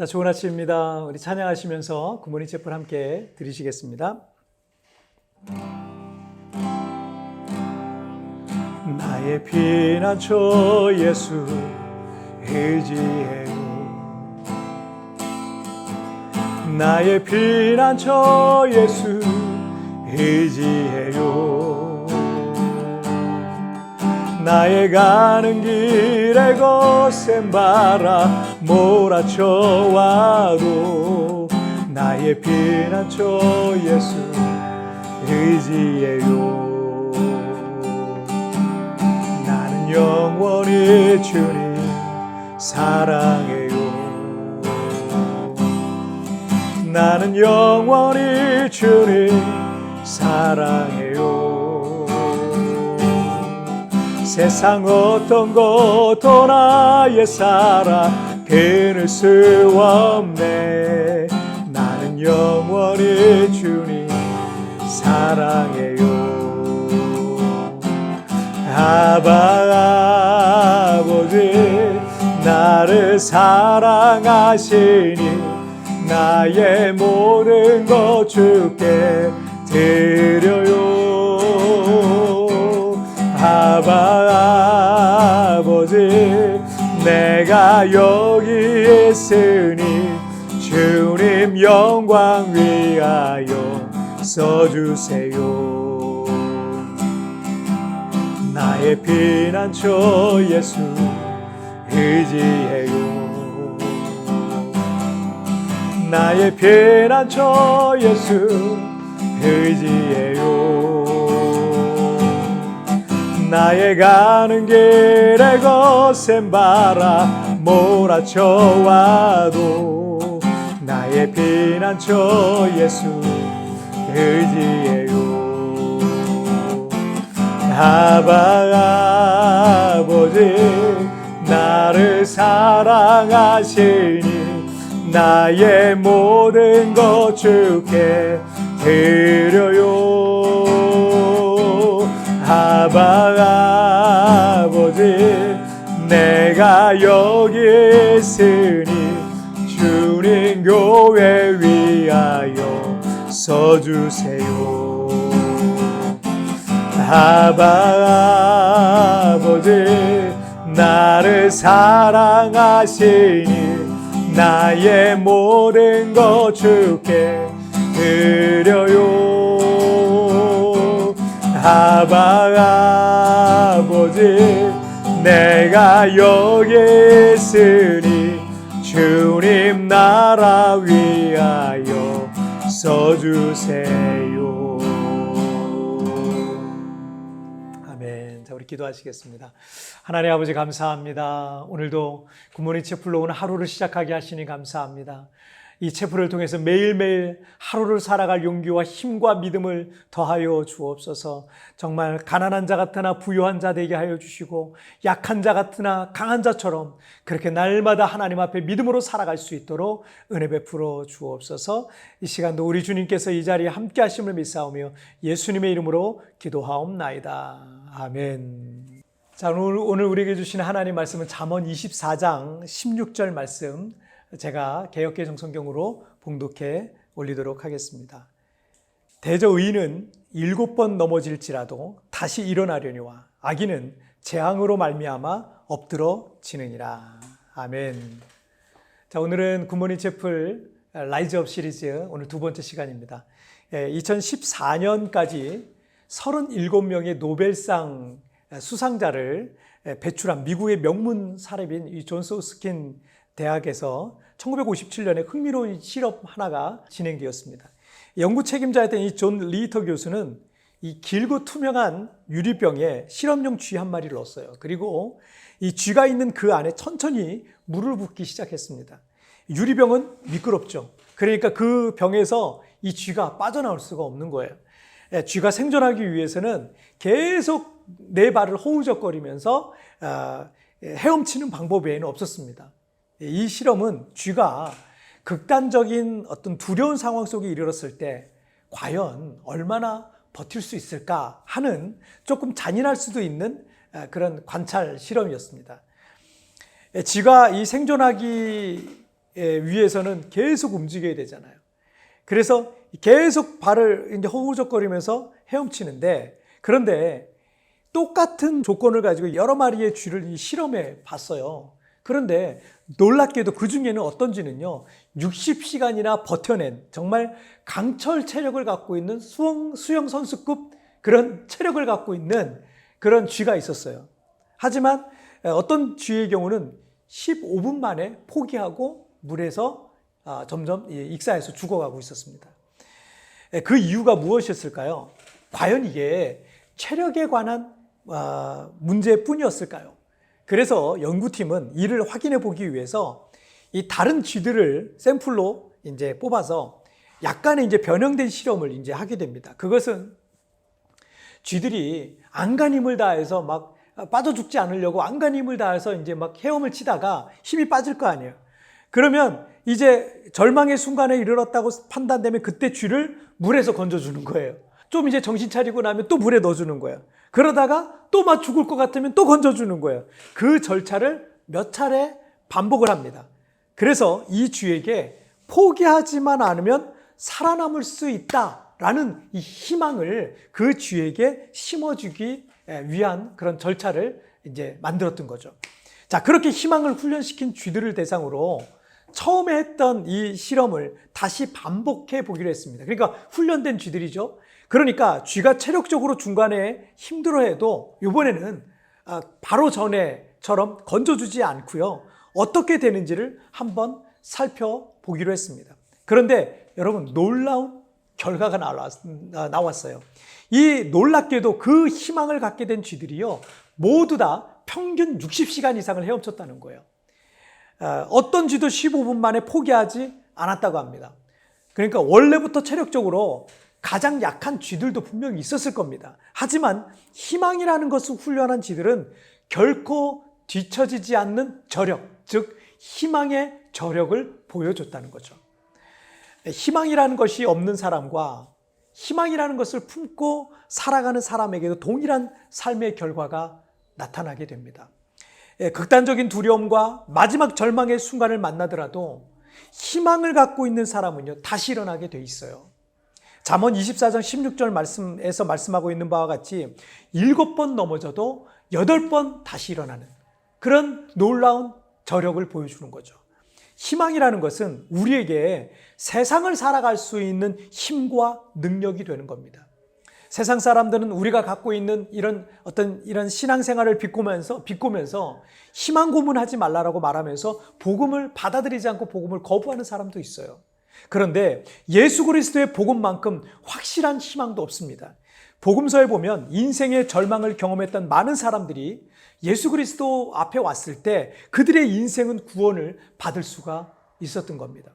자, 좋은 아침입니다. 우리 찬양하시면서 굿모닝 채플 함께 들으시겠습니다. 나의 피난처 예수 의지해요. 나의 피난처 예수 의지해요. 나의 가는 길에 거센 바람 몰아쳐와도 나의 피난처 예수 의지해요. 나는 영원히 주님 사랑해요. 나는 영원히 주님 사랑해요. 세상 어떤 것도 나의 사랑 끊을 수 없네. 나는 영원히 주님 사랑해요. 아바 아버지 나를 사랑하시니 나의 모든 것 주께 드려요. 아바 아버지 내가 여기 있으니 주님 영광 위하여 써주세요. 나의 피난처 예수 의지해요. 나의 피난처 예수 의지해요. 나의 가는 길에 거센 바람 몰아쳐와도 나의 피난처 예수 의지해요. 아바 아버지 나를 사랑하시니 나의 모든 것 주께 드려요. 아바 아버지 내가 여기 있으니 주님 교회 위하여 써주세요. 아바 아버지 나를 사랑하시니 나의 모든 것 주께 드려요. 아바 아버지 내가 여기 있으니 주님 나라 위하여 써주세요. 아멘. 자, 우리 기도하시겠습니다. 하나님 아버지 감사합니다. 오늘도 굿모닝 채플로 오늘 하루를 시작하게 하시니 감사합니다. 이 채플을 통해서 매일매일 하루를 살아갈 용기와 힘과 믿음을 더하여 주옵소서. 정말 가난한 자 같으나 부유한 자 되게 하여 주시고 약한 자 같으나 강한 자처럼 그렇게 날마다 하나님 앞에 믿음으로 살아갈 수 있도록 은혜 베풀어 주옵소서. 이 시간도 우리 주님께서 이 자리에 함께 하심을 믿사오며 예수님의 이름으로 기도하옵나이다. 아멘. 자, 오늘 우리에게 주신 하나님 말씀은 잠언 24장 16절 말씀 제가 개역개정 성경으로 봉독해 올리도록 하겠습니다. 대저 의인은 7번 넘어질지라도 다시 일어나려니와 악인은 재앙으로 말미암아 엎드러지느니라. 아멘. 자, 오늘은 굿모닝 채플 라이즈 업 시리즈 오늘 두 번째 시간입니다. 2014년까지 37명의 노벨상 수상자를 배출한 미국의 명문 사례비인 이 존스 호스킨 대학에서 1957년에 흥미로운 실험 하나가 진행되었습니다. 연구 책임자였던 이 존 리터 교수는 이 길고 투명한 유리병에 실험용 쥐 한 마리를 넣었어요. 그리고 이 쥐가 있는 그 안에 천천히 물을 붓기 시작했습니다. 유리병은 미끄럽죠. 그러니까 그 병에서 이 쥐가 빠져나올 수가 없는 거예요. 쥐가 생존하기 위해서는 계속 네 발을 허우적거리면서 헤엄치는 방법 외에는 없었습니다. 이 실험은 쥐가 극단적인 어떤 두려운 상황 속에 이르렀을 때 과연 얼마나 버틸 수 있을까 하는 조금 잔인할 수도 있는 그런 관찰 실험이었습니다. 쥐가 이 생존하기 위에서는 계속 움직여야 되잖아요. 그래서 계속 발을 이제 허우적거리면서 헤엄치는데, 그런데 똑같은 조건을 가지고 여러 마리의 쥐를 실험해 봤어요. 그런데 놀랍게도 그 중에는 어떤지는요, 60시간이나 버텨낸 정말 강철 체력을 갖고 있는 수영 선수급 그런 체력을 갖고 있는 그런 쥐가 있었어요. 하지만 어떤 쥐의 경우는 15분 만에 포기하고 물에서 점점 익사해서 죽어가고 있었습니다. 그 이유가 무엇이었을까요? 과연 이게 체력에 관한 문제뿐이었을까요? 그래서 연구팀은 이를 확인해 보기 위해서 이 다른 쥐들을 샘플로 이제 뽑아서 약간의 이제 변형된 실험을 이제 하게 됩니다. 그것은 쥐들이 안간 힘을 다해서 막 빠져 죽지 않으려고 안간 힘을 다해서 이제 막 헤엄을 치다가 힘이 빠질 거 아니에요. 그러면 이제 절망의 순간에 이르렀다고 판단되면 그때 쥐를 물에서 건져주는 거예요. 좀 이제 정신 차리고 나면 또 물에 넣어주는 거예요. 그러다가 또 막 죽을 것 같으면 또 건져주는 거예요. 그 절차를 몇 차례 반복을 합니다. 그래서 이 쥐에게 포기하지만 않으면 살아남을 수 있다라는 이 희망을 그 쥐에게 심어주기 위한 그런 절차를 이제 만들었던 거죠. 자, 그렇게 희망을 훈련시킨 쥐들을 대상으로 처음에 했던 이 실험을 다시 반복해 보기로 했습니다. 그러니까 훈련된 쥐들이죠. 그러니까 쥐가 체력적으로 중간에 힘들어해도 이번에는 바로 전에처럼 건져주지 않고요. 어떻게 되는지를 한번 살펴보기로 했습니다. 그런데 여러분, 놀라운 결과가 나왔어요. 이 놀랍게도 그 희망을 갖게 된 쥐들이요, 모두 다 평균 60시간 이상을 헤엄쳤다는 거예요. 어떤 쥐도 15분 만에 포기하지 않았다고 합니다. 그러니까 원래부터 체력적으로 가장 약한 쥐들도 분명히 있었을 겁니다. 하지만 희망이라는 것을 훈련한 쥐들은 결코 뒤처지지 않는 저력, 즉 희망의 저력을 보여줬다는 거죠. 희망이라는 것이 없는 사람과 희망이라는 것을 품고 살아가는 사람에게도 동일한 삶의 결과가 나타나게 됩니다. 극단적인 두려움과 마지막 절망의 순간을 만나더라도 희망을 갖고 있는 사람은요, 다시 일어나게 돼 있어요. 잠언 24장 16절 말씀에서 말씀하고 있는 바와 같이 7번 넘어져도 8번 다시 일어나는 그런 놀라운 저력을 보여주는 거죠. 희망이라는 것은 우리에게 세상을 살아갈 수 있는 힘과 능력이 되는 겁니다. 세상 사람들은 우리가 갖고 있는 이런 신앙생활을 비꼬면서 희망 고문하지 말라라고 말하면서 복음을 받아들이지 않고 복음을 거부하는 사람도 있어요. 그런데 예수 그리스도의 복음만큼 확실한 희망도 없습니다. 복음서에 보면 인생의 절망을 경험했던 많은 사람들이 예수 그리스도 앞에 왔을 때 그들의 인생은 구원을 받을 수가 있었던 겁니다.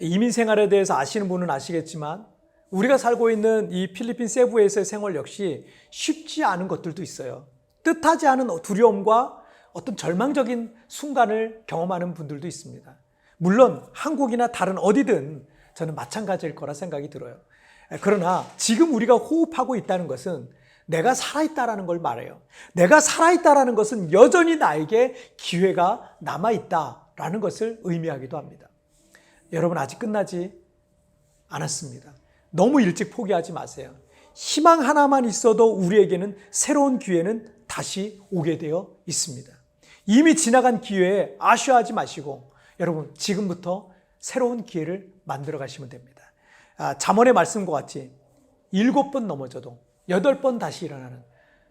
이민 생활에 대해서 아시는 분은 아시겠지만 우리가 살고 있는 이 필리핀 세부에서의 생활 역시 쉽지 않은 것들도 있어요. 뜻하지 않은 두려움과 어떤 절망적인 순간을 경험하는 분들도 있습니다. 물론 한국이나 다른 어디든 저는 마찬가지일 거라 생각이 들어요. 그러나 지금 우리가 호흡하고 있다는 것은 내가 살아있다라는 걸 말해요. 내가 살아있다라는 것은 여전히 나에게 기회가 남아있다라는 것을 의미하기도 합니다. 여러분, 아직 끝나지 않았습니다. 너무 일찍 포기하지 마세요. 희망 하나만 있어도 우리에게는 새로운 기회는 다시 오게 되어 있습니다. 이미 지나간 기회에 아쉬워하지 마시고 여러분, 지금부터 새로운 기회를 만들어 가시면 됩니다. 잠언의 말씀과 같이 7번 넘어져도 8번 다시 일어나는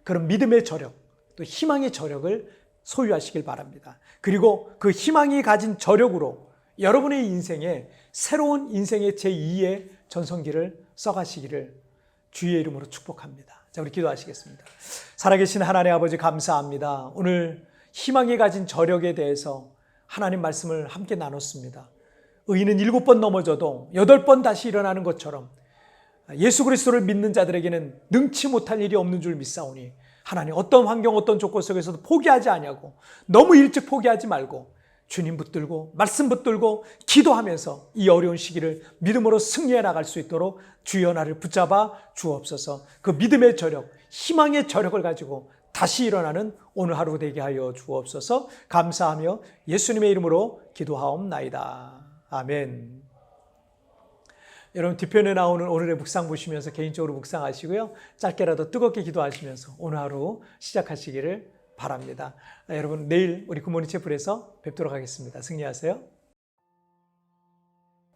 그런 믿음의 저력, 또 희망의 저력을 소유하시길 바랍니다. 그리고 그 희망이 가진 저력으로 여러분의 인생에 새로운 인생의 제2의 전성기를 써가시기를 주의 이름으로 축복합니다. 자, 우리 기도하시겠습니다. 살아계신 하나님 아버지, 감사합니다. 오늘 희망이 가진 저력에 대해서 하나님 말씀을 함께 나눴습니다. 의인은 7번 넘어져도 8번 다시 일어나는 것처럼 예수 그리스도를 믿는 자들에게는 능치 못할 일이 없는 줄 믿사오니 하나님, 어떤 환경, 어떤 조건 속에서도 포기하지 아니하고 너무 일찍 포기하지 말고 주님 붙들고 말씀 붙들고 기도하면서 이 어려운 시기를 믿음으로 승리해 나갈 수 있도록 주여 나를 붙잡아 주옵소서. 그 믿음의 저력, 희망의 저력을 가지고 다시 일어나는 오늘 하루 되게 하여 주옵소서. 감사하며 예수님의 이름으로 기도하옵나이다. 아멘. 여러분 뒤편에 나오는 오늘의 묵상 보시면서 개인적으로 묵상하시고요. 짧게라도 뜨겁게 기도하시면서 오늘 하루 시작하시기를 바랍니다. 여러분 내일 우리 굿모닝 채플에서 뵙도록 하겠습니다. 승리하세요.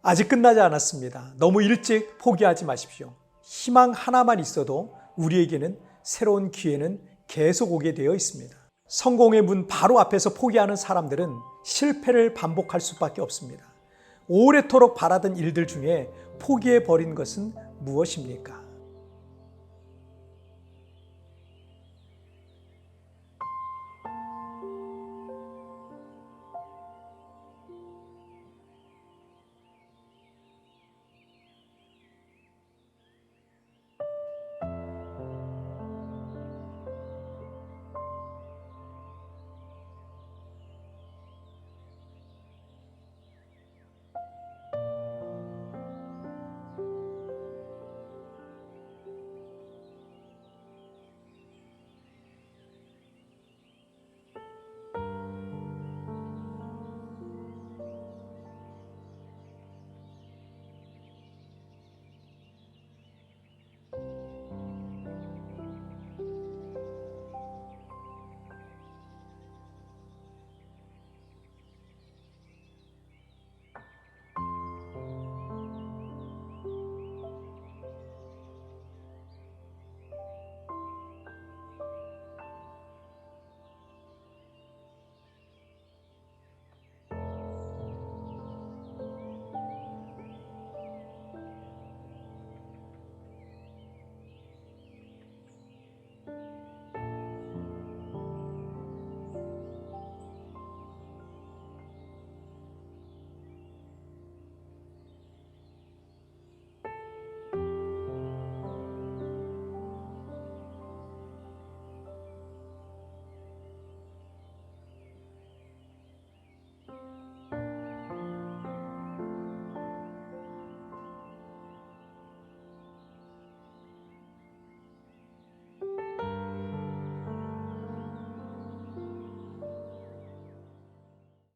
아직 끝나지 않았습니다. 너무 일찍 포기하지 마십시오. 희망 하나만 있어도 우리에게는 새로운 기회는 계속 오게 되어 있습니다. 성공의 문 바로 앞에서 포기하는 사람들은 실패를 반복할 수밖에 없습니다. 오래도록 바라던 일들 중에 포기해버린 것은 무엇입니까?